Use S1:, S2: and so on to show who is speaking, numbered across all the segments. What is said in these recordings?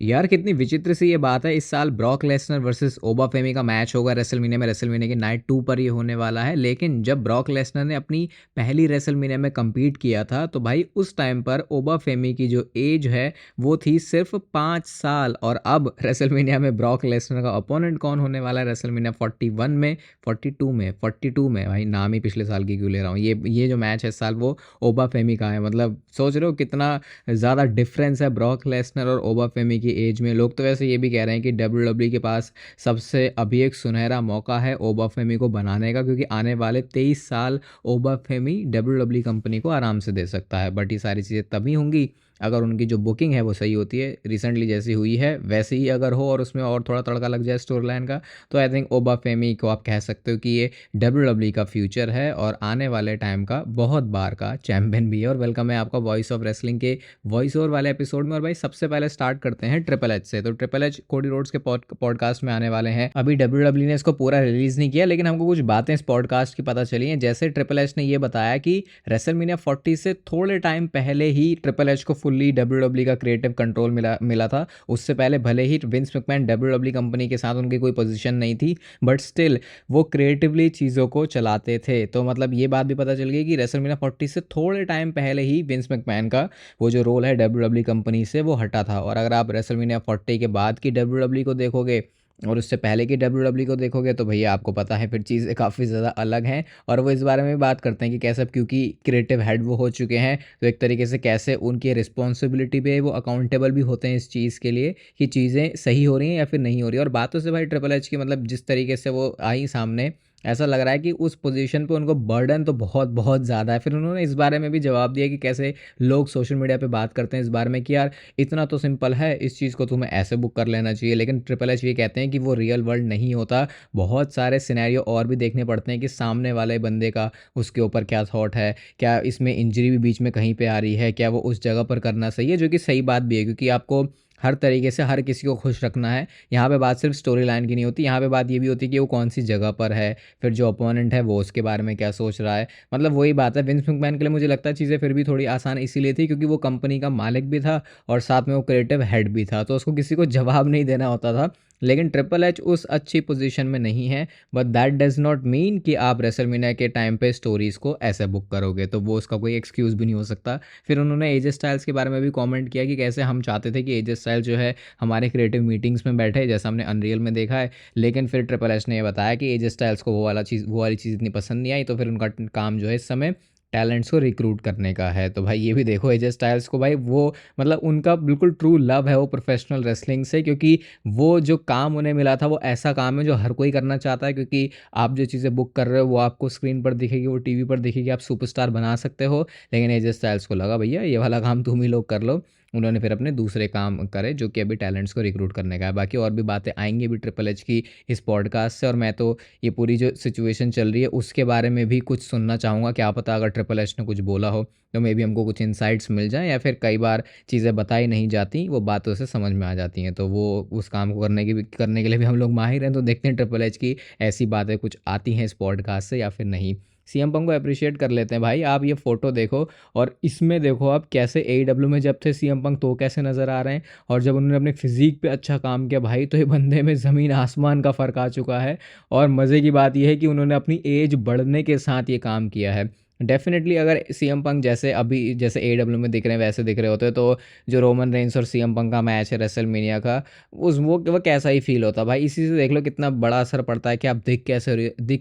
S1: यार कितनी विचित्र सी ये बात है। इस साल ब्रॉक लेसनर वर्सेस ओबा फेमी का मैच होगा रेसलमेनिया में। रेसलमेनिया की नाइट 2 पर ये होने वाला है। लेकिन जब ब्रॉक लेसनर ने अपनी पहली रेसलमेनिया में compete किया था तो भाई उस टाइम पर ओबा फेमी की जो एज है वो थी सिर्फ 5 साल। और अब रेसलमेनिया में ब्रॉक लेसनर का अपोनेंट कौन होने वाला है रेसलमेनिया 41 में, 42 में भाई नाम ही पिछले साल की क्यों ले रहा हूँ। ये जो मैच है इस साल वो ओबा फेमी का है। मतलब सोच रहे हो कितना ज़्यादा डिफरेंस है ब्रॉक लेसनर और ओबा फेमी की एज में। लोग तो वैसे ये भी कह रहे हैं कि डब्ल्यू के पास सबसे अभी एक सुनहरा मौका है ओबा फेमी को बनाने का, क्योंकि आने वाले 23 साल ओबा फेमी डब्ल्यू कंपनी को आराम से दे सकता है। बट ये सारी चीज़ें तभी होंगी अगर उनकी जो बुकिंग है वो सही होती है। रिसेंटली जैसी हुई है वैसे ही अगर हो और उसमें और थोड़ा तड़का लग जाए स्टोरी लाइन का, तो आई थिंक ओबा फेमी को आप कह सकते हो कि ये डब्ल्यू का फ्यूचर है और आने वाले टाइम का बहुत बार का चैंपियन भी है। और वेलकम है आपका वॉइस ऑफ रेसलिंग के वॉइस ओवर वाले एपिसोड में। और भाई सबसे पहले स्टार्ट करते हैं ट्रिपल एच से। तो ट्रिपल एच कोडी रोड्स के पॉडकास्ट में आने वाले हैं। अभी डब्ल्यू ने इसको पूरा रिलीज नहीं किया, लेकिन हमको कुछ बातें इस पॉडकास्ट की पता चली हैं। जैसे ट्रिपल एच ने ये बताया कि रेसलमेनिया 40 से थोड़े टाइम पहले ही ट्रिपल एच को फुल्ली डब्ल्यू का क्रिएटिव कंट्रोल मिला था। उससे पहले भले ही विंस मैकमैन डब्ल्यू कंपनी के साथ उनकी कोई पोजीशन नहीं थी, बट स्टिल वो क्रिएटिवली चीज़ों को चलाते थे। तो मतलब ये बात भी पता चल गई कि रेसलमेनिया 40 से थोड़े टाइम पहले ही विंस मैकमैन का वो जो रोल है डब्ल्यू कंपनी से वो हटा था। और अगर आप रेसलमेनिया 40 के बाद की डब्ल्यू को देखोगे और उससे पहले की डब्ल्यू को देखोगे तो भैया आपको पता है फिर चीज़ें काफ़ी ज़्यादा अलग हैं। और वो इस बारे में भी बात करते हैं कि कैसे, क्योंकि क्रिएटिव हेड वो हो चुके हैं, तो एक तरीके से कैसे उनकी रिस्पॉन्सिबिलिटी पे वो अकाउंटेबल भी होते हैं इस चीज़ के लिए कि चीज़ें सही हो रही हैं या फिर नहीं हो रही। और बातों से भाई ट्रिपल एच की मतलब जिस तरीके से वो आई सामने, ऐसा लग रहा है कि उस पोजीशन पे उनको बर्डन तो बहुत बहुत ज़्यादा है। फिर उन्होंने इस बारे में भी जवाब दिया कि कैसे लोग सोशल मीडिया पे बात करते हैं इस बारे में कि यार इतना तो सिंपल है, इस चीज़ को तुम्हें ऐसे बुक कर लेना चाहिए। लेकिन ट्रिपल एच ये कहते हैं कि वो रियल वर्ल्ड नहीं होता। बहुत सारे सिनेरियो और भी देखने पड़ते हैं कि सामने वाले बंदे का उसके ऊपर क्या थॉट है, क्या इसमें इंजरी भी बीच में कहीं पे आ रही है, क्या वो उस जगह पर करना सही है। जो कि सही बात भी है, क्योंकि आपको हर तरीके से हर किसी को खुश रखना है। यहाँ पे बात सिर्फ स्टोरी लाइन की नहीं होती, यहाँ पे बात ये भी होती है कि वो कौन सी जगह पर है, फिर जो अपोनेंट है वो उसके बारे में क्या सोच रहा है। मतलब वही बात है, विंस मैकमैन के लिए मुझे लगता है चीज़ें फिर भी थोड़ी आसान इसीलिए थी क्योंकि वो कंपनी का मालिक भी था और साथ में वो क्रिएटिव हेड भी था, तो उसको किसी को जवाब नहीं देना होता था। लेकिन ट्रिपल एच उस अच्छी पोजीशन में नहीं है। But that does not mean कि आप रेसलमेनिया के टाइम पे स्टोरीज़ को ऐसे बुक करोगे, तो वो उसका कोई एक्सक्यूज़ भी नहीं हो सकता। फिर उन्होंने एजे स्टाइल्स के बारे में भी कमेंट किया कि कैसे हम चाहते थे कि एजे स्टाइल जो है हमारे क्रिएटिव मीटिंग्स में बैठे, जैसा हमने अनरियल में देखा है। लेकिन फिर ट्रिपल एच ने ये बताया कि एजे स्टाइल्स को वो वाली चीज़ इतनी पसंद नहीं आई, तो फिर उनका काम जो है इस समय टैलेंट्स को रिक्रूट करने का है। तो भाई ये भी देखो एजे स्टाइल्स को भाई वो मतलब उनका बिल्कुल ट्रू लव है वो प्रोफेशनल रेसलिंग से, क्योंकि वो जो काम उन्हें मिला था वो ऐसा काम है जो हर कोई करना चाहता है। क्योंकि आप जो चीज़ें बुक कर रहे हो वो आपको स्क्रीन पर दिखेगी, वो टीवी पर दिखेगी, आप सुपरस्टार बना सकते हो। लेकिन एजे स्टाइल्स को लगा भैया ये वाला काम तुम ही लोग कर लो। उन्होंने फिर अपने दूसरे काम करे जो कि अभी टैलेंट्स को रिक्रूट करने का है। बाकी और भी बातें आएंगी भी ट्रिपल एच की इस पॉडकास्ट से। और मैं तो ये पूरी जो सिचुएशन चल रही है उसके बारे में भी कुछ सुनना चाहूँगा। क्या पता अगर ट्रिपल एच ने कुछ बोला हो तो मे बी हमको कुछ इंसाइट्स मिल जाएँ, या फिर कई बार चीज़ें बताई नहीं जाती, वो बातों से समझ में आ जाती हैं। तो वो उस काम को करने के लिए भी हम लोग माहिर हैं। तो देखते हैं ट्रिपल एच की ऐसी बातें कुछ आती हैं इस पॉडकास्ट से या फिर नहीं। सीएम पंक को अप्रिशिएट कर लेते हैं भाई। आप ये फ़ोटो देखो और इसमें देखो आप कैसे एईडब्ल्यू में जब थे सीएम पंक तो कैसे नज़र आ रहे हैं, और जब उन्होंने अपने फिज़ीक पे अच्छा काम किया भाई तो ये बंदे में ज़मीन आसमान का फ़र्क आ चुका है। और मज़े की बात यह है कि उन्होंने अपनी एज बढ़ने के साथ ये काम किया है। डेफिनेटली अगर सीएम पंक जैसे अभी जैसे एडब्ल्यू में दिख रहे हैं वैसे दिख रहे होते तो जो रोमन रेंस और सीएम पंक का मैच है रेसलमेनिया का, उस वो कैसा ही फील होता भाई। इसी से देख लो कितना बड़ा असर पड़ता है कि आप दिख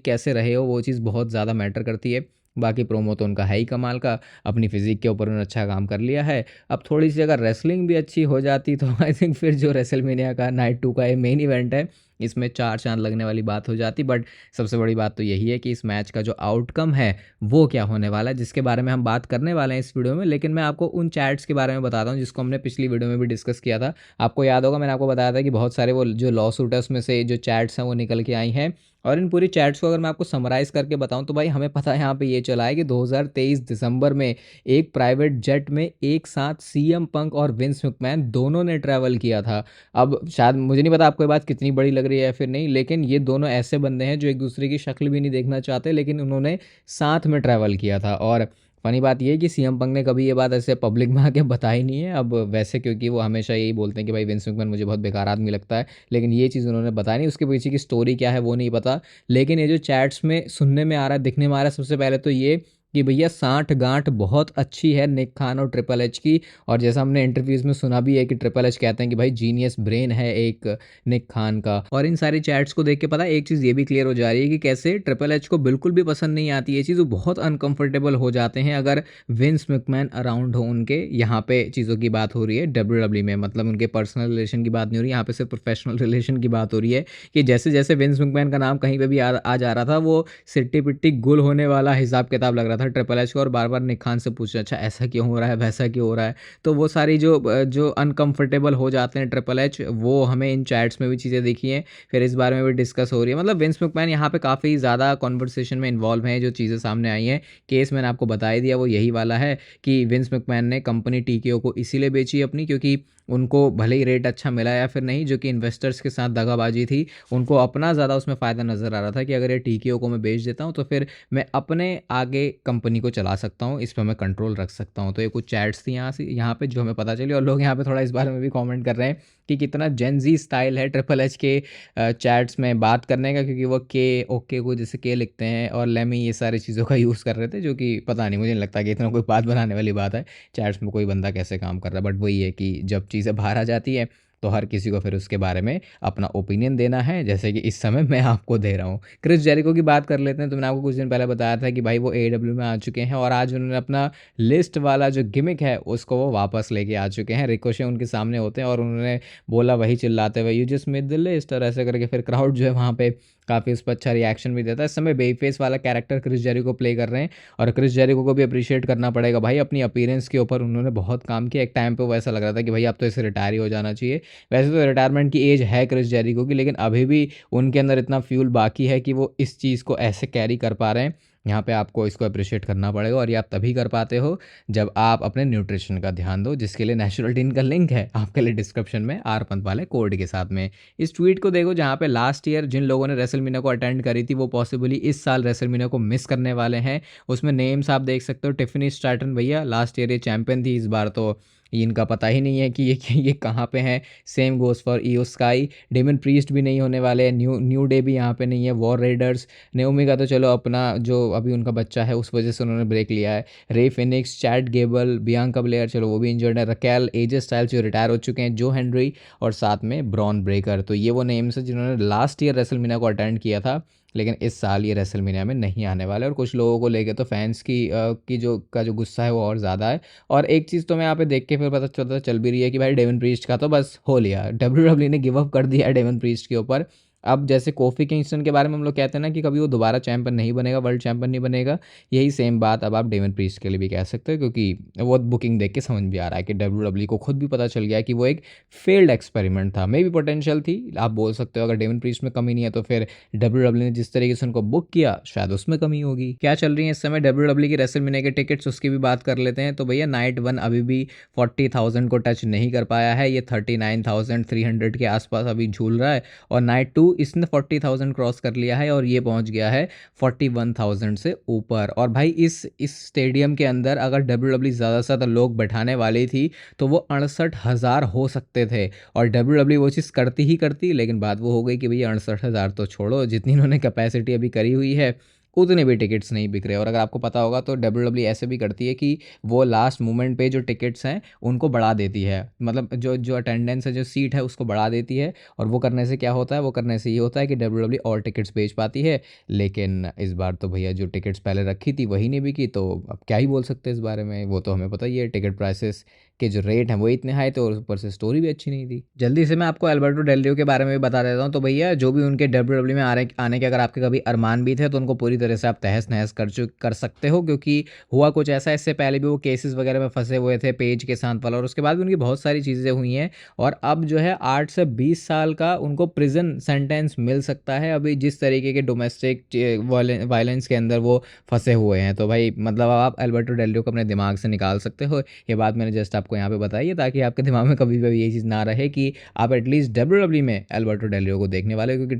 S1: कैसे रहे हो, वो चीज़ बहुत ज़्यादा मैटर करती है। बाकी प्रोमो तो उनका है ही कमाल का, अपनी फिजिक के ऊपर उन्होंने अच्छा काम कर लिया है। अब थोड़ी सी अगर रेसलिंग भी अच्छी हो जाती तो आई थिंक फिर जो रेसलमेनिया का नाइट 2 का ये मेन इवेंट है इसमें 4 चांद लगने वाली बात हो जाती। बट सबसे बड़ी बात तो यही है कि इस मैच का जो आउटकम है वो क्या होने वाला है, जिसके बारे में हम बात करने वाले हैं इस वीडियो में। लेकिन मैं आपको उन चैट्स के बारे में बताता हूँ जिसको हमने पिछली वीडियो में भी डिस्कस किया था। आपको याद होगा मैंने आपको बताया था कि बहुत सारे वो जो लॉ सूटर्स में से जो चैट्स हैं वो निकल के आई हैं। और इन पूरी चैट्स को अगर मैं आपको समराइज़ करके बताऊं तो भाई हमें पता है यहाँ पे ये चला है कि 2023 दिसंबर में एक प्राइवेट जेट में एक साथ सीएम पंक और विंस मैकमैन दोनों ने ट्रैवल किया था। अब शायद मुझे नहीं पता आपको ये बात कितनी बड़ी लग रही है या फिर नहीं, लेकिन ये दोनों ऐसे बंदे हैं जो एक दूसरे की शक्ल भी नहीं देखना चाहते, लेकिन उन्होंने साथ में ट्रैवल किया था। और फ़नी बात ये है कि सीएम पंग ने कभी ये बात ऐसे पब्लिक में आके बताई नहीं है। अब वैसे क्योंकि वो हमेशा यही बोलते हैं कि भाई विंस मैकमैन मुझे बहुत बेकार आदमी लगता है, लेकिन ये चीज़ उन्होंने बताई नहीं। उसके पीछे की स्टोरी क्या है वो नहीं पता। लेकिन ये जो चैट्स में सुनने में आ रहा है, दिखने में आ रहा है, सबसे पहले तो ये कि भैया साँठ-गाँठ बहुत अच्छी है निक खान और ट्रिपल एच की। और जैसा हमने इंटरव्यूज़ में सुना भी है कि ट्रिपल एच कहते हैं कि भाई जीनियस ब्रेन है एक निक खान का। और इन सारी चैट्स को देख के पता है एक चीज़ ये भी क्लियर हो जा रही है कि कैसे ट्रिपल एच को बिल्कुल भी पसंद नहीं आती ये चीज़, वो बहुत अनकंफर्टेबल हो जाते हैं अगर विंस मैकमैन अराउंड हो उनके। यहाँ पे चीज़ों की बात हो रही है डब्ल्यूडब्ल्यू में, मतलब उनके पर्सनल रिलेशन की बात नहीं हो रही, यहाँ पे सिर्फ प्रोफेशनल रिलेशन की बात हो रही है कि जैसे जैसे विंस मैकमैन का नाम कहीं पे भी आ जा रहा था, वो सिट्टी पिट्टी गुल होने वाला हिसाब किताब लग रहा था ट्रिपल एच को। और बार बार निक खान से पूछ रहे अच्छा ऐसा क्यों हो रहा है, वैसा क्यों हो रहा है। तो वो सारी जो अनकंफर्टेबल हो जाते हैं ट्रिपल एच, वो हमें इन चैट्स में भी चीज़ें दिखी हैं। फिर इस बारे में भी डिस्कस हो रही है। मतलब विंस मैकमैन यहाँ पे काफ़ी ज़्यादा कॉन्वर्सेशन में इन्वॉल्व हैं। जो चीज़ें सामने आई हैं, केस मैंने आपको बता ही दिया, वो यही वाला है कि विंस मैकमैन ने कंपनी टीकेओ को इसीलिए बेची अपनी, क्योंकि उनको भले ही रेट अच्छा मिला या फिर नहीं, जो कि इन्वेस्टर्स के साथ दगाबाजी थी, उनको अपना ज़्यादा उसमें फ़ायदा नज़र आ रहा था कि अगर ये टीकेओ को मैं बेच देता हूँ तो फिर मैं अपने आगे कंपनी को चला सकता हूँ, इस पर मैं कंट्रोल रख सकता हूँ। तो ये कुछ चैट्स थी यहाँ पे जो हमें पता चली। और लोग यहाँ पे थोड़ा इस बारे में भी कमेंट कर रहे हैं कि कितना जेनजी स्टाइल है ट्रिपल एच के चैट्स में बात करने का, क्योंकि वो के ओके को जैसे के लिखते हैं और लेमी ये सारी चीज़ों का यूज़ कर रहे थे, जो कि पता नहीं, मुझे नहीं लगता कि इतना कोई बात बनाने वाली बात है। चैट्स में कोई बंदा कैसे काम कर रहा है, बट वही है कि जब चीज़ें बाहर आ जाती है तो हर किसी को फिर उसके बारे में अपना ओपिनियन देना है, जैसे कि इस समय मैं आपको दे रहा हूँ। क्रिस जेरिको की बात कर लेते हैं। तो मैंने आपको कुछ दिन पहले बताया था कि भाई वो एडब्ल्यू में आ चुके हैं और आज उन्होंने अपना लिस्ट वाला जो गिमिक है उसको वो वापस लेके आ चुके हैं। रिकोशे उनके सामने होते हैं और उन्होंने बोला वही चिल्लाते हुए, you just made the list, और ऐसे करके फिर क्राउड जो है वहाँ पे काफ़ी उस पर अच्छा रिएक्शन भी देता है। इस समय बेफेस वाला कैरेक्टर क्रिस जेरिको प्ले कर रहे हैं और क्रिस जेरिको को भी अप्रिशिएट करना पड़ेगा भाई, अपनी अपीयरेंस के ऊपर उन्होंने बहुत काम किया। एक टाइम पे वो ऐसा लग रहा था कि भाई अब तो इसे रिटायर ही हो जाना चाहिए। वैसे तो रिटायरमेंट की एज है क्रिस जेरिको की, लेकिन अभी भी उनके अंदर इतना फ्यूल बाकी है कि वो इस चीज़ को ऐसे कैरी कर पा रहे हैं। यहाँ पे आपको इसको अप्रिशिएट करना पड़ेगा और ये आप तभी कर पाते हो जब आप अपने न्यूट्रिशन का ध्यान दो, जिसके लिए नेचुरल टीन का लिंक है आपके लिए डिस्क्रिप्शन में आर पंत वाले कोड के साथ में। इस ट्वीट को देखो जहाँ पे लास्ट ईयर जिन लोगों ने रेसलमीनिया को अटेंड करी थी वो पॉसिबली इस साल रेसलमीनिया को मिस करने वाले हैं। उसमें नेम्स आप देख सकते हो, टिफनी स्ट्रैटन भैया लास्ट ईयर ये चैंपियन थी, इस बार तो इनका पता ही नहीं है कि ये कहाँ पे हैं। सेम गोज़ फॉर इयो स्काई। डेमन प्रीस्ट भी नहीं होने वाले हैं, न्यू डे भी यहाँ पे नहीं है, वॉर रेडर्स। नेओमी का तो चलो अपना जो अभी उनका बच्चा है उस वजह से उन्होंने ब्रेक लिया है। रे Phoenix, Chad Gable, Bianca Blair, चलो वो भी इंजर्ड है। रकेल, एजे स्टाइल्स जो रिटायर हो चुके हैं, जो हेनरी, और साथ में ब्रॉन ब्रेकर। तो ये वो नेम्स है जिन्होंने लास्ट ईयर रेसलमीनिया को अटेंड किया था, लेकिन इस साल ये रेसलमीनिया में नहीं आने वाले। और कुछ लोगों को लेके तो फैंस की जो गुस्सा है वो और ज़्यादा है। और एक चीज़ तो मैं यहाँ पे देख के फिर पता चल भी रही है कि भाई डेवन प्रीस्ट का तो बस हो लिया, डब्ल्यूडब्ल्यू ने गिव अप कर दिया है डेवन प्रीस्ट के ऊपर। अब जैसे कोफी किंगस्टन के बारे में हम लोग कहते हैं ना कि कभी वो दोबारा चैंपियन नहीं बनेगा, वर्ल्ड चैंपियन नहीं बनेगा, यही सेम बात अब आप डेवन प्रीस्ट के लिए भी कह सकते हो, क्योंकि वो बुकिंग देख के समझ भी आ रहा है कि डब्ल्यूडब्ल्यू को खुद भी पता चल गया कि वो एक फेल्ड एक्सपेरिमेंट था। मे भी पोटेंशियल थी, आप बोल सकते हो। अगर डेवन प्रीस्ट में कमी नहीं है तो फिर डब्ल्यूडब्ल्यू ने जिस तरीके से उनको बुक किया शायद उसमें कमी होगी। क्या चल रही है इस समय डब्ल्यूडब्ल्यू की रेसलमेनिया के टिकट्स, उसकी भी बात कर लेते हैं। तो भैया नाइट 1 अभी भी 40,000 को टच नहीं कर पाया है, ये 39,300 के आसपास अभी झूल रहा है। और नाइट 2 इसने 40,000 क्रॉस कर लिया है और ये पहुंच गया है 41,000 से ऊपर। और भाई इस स्टेडियम के अंदर अगर डब्ल्यूडब्ल्यू ज़्यादा से ज़्यादा लोग बैठाने वाली थी तो वो 68,000 हो सकते थे। और डब्ल्यूडब्ल्यू वो चीज़ करती ही करती, लेकिन बात वो हो गई कि भैया 68,000 तो छोड़ो, जितनी इन्होंने कैपेसिटी अभी करी हुई है उतने भी टिकट्स नहीं बिक रहे। और अगर आपको पता होगा तो डब्ल्यूडब्ल्यू ऐसे भी करती है कि वो लास्ट मोमेंट पे जो टिकट्स हैं उनको बढ़ा देती है, मतलब जो जो अटेंडेंस है, जो सीट है, उसको बढ़ा देती है। और वो करने से क्या होता है, वो करने से ये होता है कि डब्ल्यूडब्ल्यू और टिकट्स बेच पाती है। लेकिन इस बार तो भैया जो टिकट्स पहले रखी थी वही नहीं बिकी, तो अब क्या ही बोल सकते हैं इस बारे में। वो तो हमें पता ही है, टिकट प्राइसेस के जो रेट हैं वो इतने हाई थे और ऊपर से स्टोरी भी अच्छी नहीं थी। जल्दी से मैं आपको अल्बर्टो डेल रियो के बारे में भी बता देता हूँ। तो भैया जो भी उनके डब्ल्यूडब्ल्यू में आने के अगर आपके कभी अरमान भी थे तो उनको पूरी तरह से आप तहस नहस कर सकते हो, क्योंकि हुआ कुछ ऐसा, इससे पहले भी वो केसेस वगैरह में फंसे हुए थे पेज के साथ वाला, और उसके बाद भी उनकी बहुत सारी चीज़ें हुई हैं। और अब जो है 8 से 20 साल का उनको प्रिजन सेंटेंस मिल सकता है, अभी जिस तरीके के डोमेस्टिक वायलेंस के अंदर वो फंसे हुए हैं। तो भाई मतलब आप अल्बर्टो डेल रियो को अपने दिमाग से निकाल सकते हो। ये बात मैंने जस्ट आपको यहाँ पे बताई है ताकि आपके दिमाग में कभी भी ये चीज़ ना रहे कि आप एटलीस्ट डब्ल्यूडब्ल्यू में अल्बर्टो डेल रियो को देखने वाले हो, क्योंकि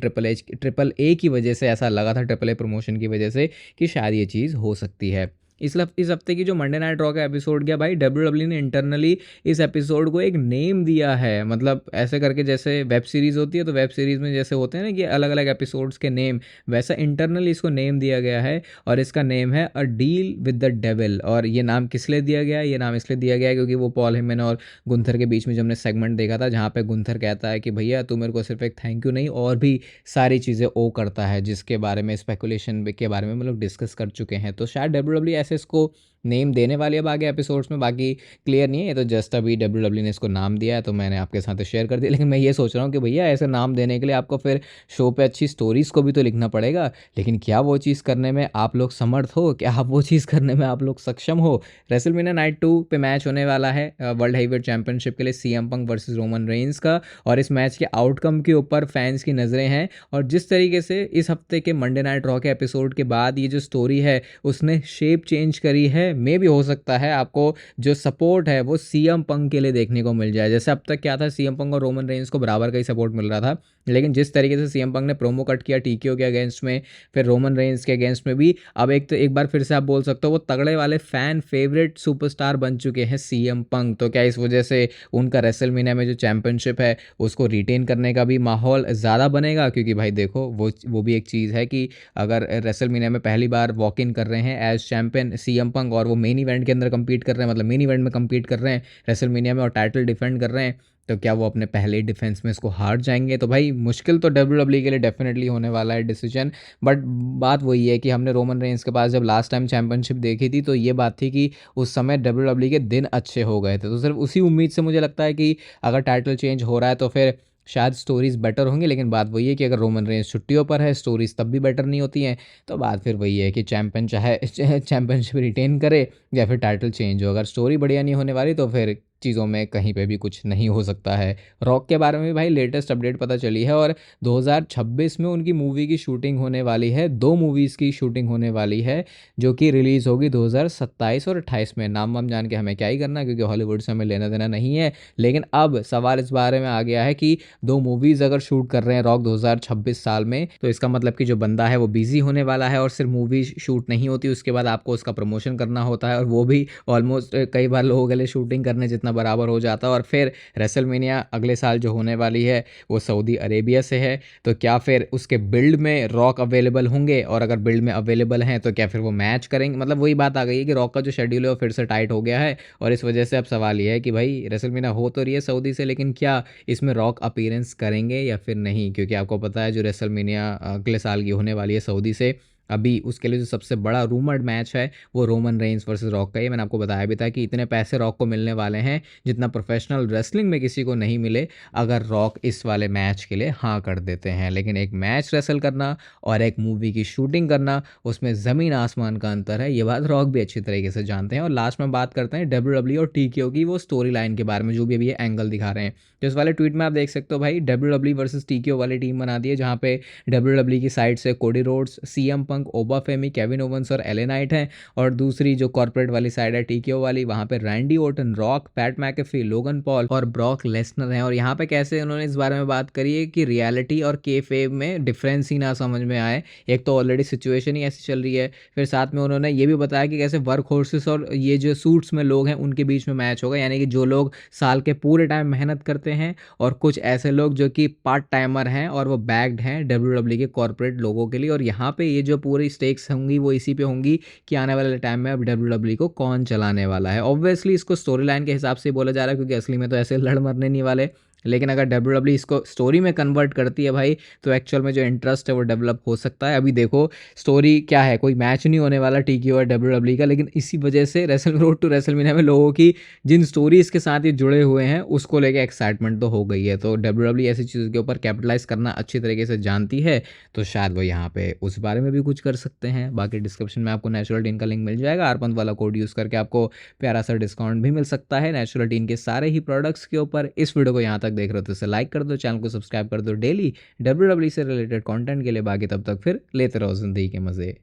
S1: ट्रिपल ए की वजह से ऐसा लगा था, ट्रिपल ए प्रमोशन की वजह से, कि शायद ये चीज़ हो सकती है। इस हफ्ते की जो मंडे नाइट रॉ का एपिसोड गया भाई, डब्ल्यू ने इंटरनली इस एपिसोड को एक नेम दिया है, मतलब ऐसे करके जैसे वेब सीरीज़ होती है तो वेब सीरीज़ में जैसे होते हैं ना कि अलग अलग एपिसोड्स के नेम, वैसा इंटरनली इसको नेम दिया गया है और इसका नेम है a deal with the devil. और ये नाम किस लिए दिया गया है? ये नाम इसलिए दिया गया है क्योंकि वो पॉल हेमन और गुंथर के बीच में जो हमने सेगमेंट देखा था जहाँ पे गुंथर कहता है कि भैया तू मेरे को सिर्फ एक थैंक यू नहीं और भी सारी चीज़ें ओ करता है, जिसके बारे में स्पेकुलेशन के बारे में हम लोग डिस्कस कर चुके हैं। तो शायद डब्ल्यू ऐसे इसको नेम देने वाली है अब आगे एपिसोड्स में, बाकी क्लियर नहीं है, ये तो जस्ट अभी डब्ल्यू ने इसको नाम दिया है तो मैंने आपके साथ शेयर कर दिया। लेकिन मैं ये सोच रहा हूँ कि भैया ऐसे नाम देने के लिए आपको फिर शो पे अच्छी स्टोरीज़ को भी तो लिखना पड़ेगा, लेकिन क्या वो चीज़ करने में आप लोग समर्थ हो? क्या आप वो चीज़ करने में आप लोग सक्षम हो? रेसलमेनिया नाइट 2 पे मैच होने वाला है वर्ल्ड हेवीवेट चैंपियनशिप के लिए CM Punk versus Roman Reigns का, और इस मैच के आउटकम के ऊपर फैंस की नज़रें हैं। और जिस तरीके से इस हफ्ते के मंडे नाइट रॉ के एपिसोड के बाद ये जो स्टोरी है उसने शेप चेंज करी है, मे भी हो सकता है आपको जो सपोर्ट है वो सीएम पंक के लिए देखने को मिल जाए। जैसे अब तक क्या था, सीएम पंक और रोमन रेंस को बराबर का ही सपोर्ट मिल रहा था, लेकिन जिस तरीके से सीएम पंक ने प्रोमो कट किया टीकेओ के अगेंस्ट में, फिर रोमन रेंस के अगेंस्ट में भी, अब एक बार फिर से आप बोल सकते हो वो तगड़े वाले फैन फेवरेट सुपरस्टार बन चुके हैं सीएम पंक। तो क्या इस वजह से उनका रेसलमेनिया में जो चैंपियनशिप है उसको रिटेन करने का भी माहौल ज़्यादा बनेगा? क्योंकि भाई देखो वो भी एक चीज़ है कि अगर रेसलमेनिया में पहली बार वॉक इन कर रहे हैं एज चैंपियन सीएम पंक और वो मेन इवेंट के अंदर कम्पीट कर रहे हैं, मतलब मेन इवेंट में कम्पीट कर रहे हैं रेसलमेनिया में और टाइटल डिफेंड कर रहे हैं, तो क्या वो अपने पहले डिफेंस में इसको हार जाएंगे? तो भाई मुश्किल तो डब्ल्यूडब्ल्यू के लिए डेफिनेटली होने वाला है डिसीजन। बट बात वही है कि हमने रोमन रेंस के पास जब लास्ट टाइम चैंपियनशिप देखी थी तो ये बात थी कि उस समय डब्ल्यूडब्ल्यू के दिन अच्छे हो गए थे, तो सिर्फ उसी उम्मीद से मुझे लगता है कि अगर टाइटल चेंज हो रहा है तो फिर शायद स्टोरीज़ बेटर होंगी। लेकिन बात वही है कि अगर रोमन रेंस छुट्टियों पर है स्टोरीज़ तब भी बेटर नहीं होती हैं। तो बात फिर वही है कि चैंपियन चाहे चैंपियनशिप रिटेन करे या फिर टाइटल चेंज हो, अगर स्टोरी बढ़िया नहीं होने वाली तो फिर चीज़ों में कहीं पे भी कुछ नहीं हो सकता है। रॉक के बारे में भी भाई लेटेस्ट अपडेट पता चली है और 2026 में उनकी मूवी की शूटिंग होने वाली है, 2 मूवीज़ की शूटिंग होने वाली है जो कि रिलीज़ होगी 2027 और 28 में। नाम वाम जान के हमें क्या ही करना, क्योंकि हॉलीवुड से हमें लेना देना नहीं है। लेकिन अब सवाल इस बारे में आ गया है कि 2 मूवीज़ अगर शूट कर रहे हैं रॉक 2026 साल में, तो इसका मतलब कि जो बंदा है वो बिज़ी होने वाला है और सिर्फ मूवी शूट नहीं होती, उसके बाद आपको उसका प्रमोशन करना होता है और वो भी ऑलमोस्ट कई बार लोगों के लिए शूटिंग करने जितना बराबर हो जाता है। और फिर रेसलमेनिया अगले साल जो होने वाली है वो सऊदी अरेबिया से है, तो क्या फिर उसके बिल्ड में रॉक अवेलेबल होंगे? और अगर बिल्ड में अवेलेबल हैं तो क्या फिर वो मैच करेंगे? मतलब वही बात आ गई है कि रॉक का जो शेड्यूल है वो फिर से टाइट हो गया है और इस वजह से अब सवाल ये है कि भाई रेसलमेनिया हो तो रही है सऊदी से, लेकिन क्या इसमें रॉक अपीयरेंस करेंगे या फिर नहीं? क्योंकि आपको पता है जो रेसलमेनिया अगले साल की होने वाली है सऊदी से, अभी उसके लिए जो सबसे बड़ा रूमर्ड मैच है वो रोमन रेंस वर्सेस रॉक का ही। मैंने आपको बताया भी था कि इतने पैसे रॉक को मिलने वाले हैं जितना प्रोफेशनल रेसलिंग में किसी को नहीं मिले अगर रॉक इस वाले मैच के लिए हाँ कर देते हैं। लेकिन एक मैच रेसल करना और एक मूवी की शूटिंग करना, उसमें ज़मीन आसमान का अंतर है, ये बात रॉक भी अच्छी तरीके से जानते हैं। और लास्ट में बात करते हैं डब्ल्यूडब्ल्यू और टीकेओ की वो स्टोरी लाइन के बारे में, जो भी अभी ये एंगल दिखा रहे हैं। तो इस वाले ट्वीट में आप देख सकते हो भाई डब्ल्यूडब्ल्यू वर्सेस टीकेओ वाली टीम बना दी है, जहाँ पे डब्ल्यूडब्ल्यू की साइड से Cody Rhodes, CM Punk, Oba Femi, Kevin Owens और एले नाइट हैं, और दूसरी जो कॉर्पोरेट वाली साइड है टीकेओ वाली, वहाँ पे Randy Orton, rock, PAT McAfee, Logan Paul और ब्रॉक लेसनर हैं। और यहाँ पे कैसे उन्होंने इस बारे में बात करी है कि रियलिटी और केफेब में डिफरेंस ही ना समझ में आए, एक तो ऑलरेडी सिचुएशन ही ऐसी चल रही है, फिर साथ में उन्होंने ये भी बताया कि कैसे वर्क हॉर्सेस और ये जो सूट्स में लोग हैं उनके बीच में मैच होगा, यानी कि जो लोग साल के पूरे टाइम मेहनत करते हैं और कुछ ऐसे लोग जो कि पार्ट टाइमर हैं और वो बैग्ड हैं डब्ल्यूडब्ल्यू के कॉर्पोरेट लोगों के लिए। और यहाँ पे ये जो पूरी स्टेक्स होंगी वो इसी पे होंगी कि आने वाले टाइम में अब डब्ल्यूडब्ल्यू को कौन चलाने वाला है। ऑब्वियसली इसको स्टोरी लाइन के हिसाब से बोला जा रहा है क्योंकि असली में तो ऐसे लड़ मरने नहीं वाले, लेकिन अगर डब्ल्यूडब्ल्यू इसको स्टोरी में कन्वर्ट करती है भाई तो एक्चुअल में जो इंटरेस्ट है वो डेवलप हो सकता है। अभी देखो स्टोरी क्या है, कोई मैच नहीं होने वाला टीकेओ और डब्ल्यूडब्ल्यू का, लेकिन इसी वजह से रोड टू रेसलमेनिया में लोगों की जिन स्टोरीज के साथ ये जुड़े हुए हैं उसको लेके एक्साइटमेंट तो हो गई है। तो डब्ल्यूडब्ल्यू ऐसी चीज़ों के ऊपर कैपिटलाइज करना अच्छी तरीके से जानती है, तो शायद वो यहाँ पे उस बारे में भी कुछ कर सकते हैं। बाकी डिस्क्रिप्शन में आपको नेचुरल टीन का लिंक मिल जाएगा, आरपंथ वाला कोड यूज़ करके आपको प्यारा सा डिस्काउंट भी मिल सकता है नेचुरल टीन के सारे ही प्रोडक्ट्स के ऊपर। इस वीडियो को यहाँ तक देख रहे हो तो इसे लाइक कर दो, चैनल को सब्सक्राइब कर दो डेली डब्ल्यूडब्ल्यू से रिलेटेड कंटेंट के लिए। बाकी तब तक फिर लेते रहो जिंदगी के मज़े।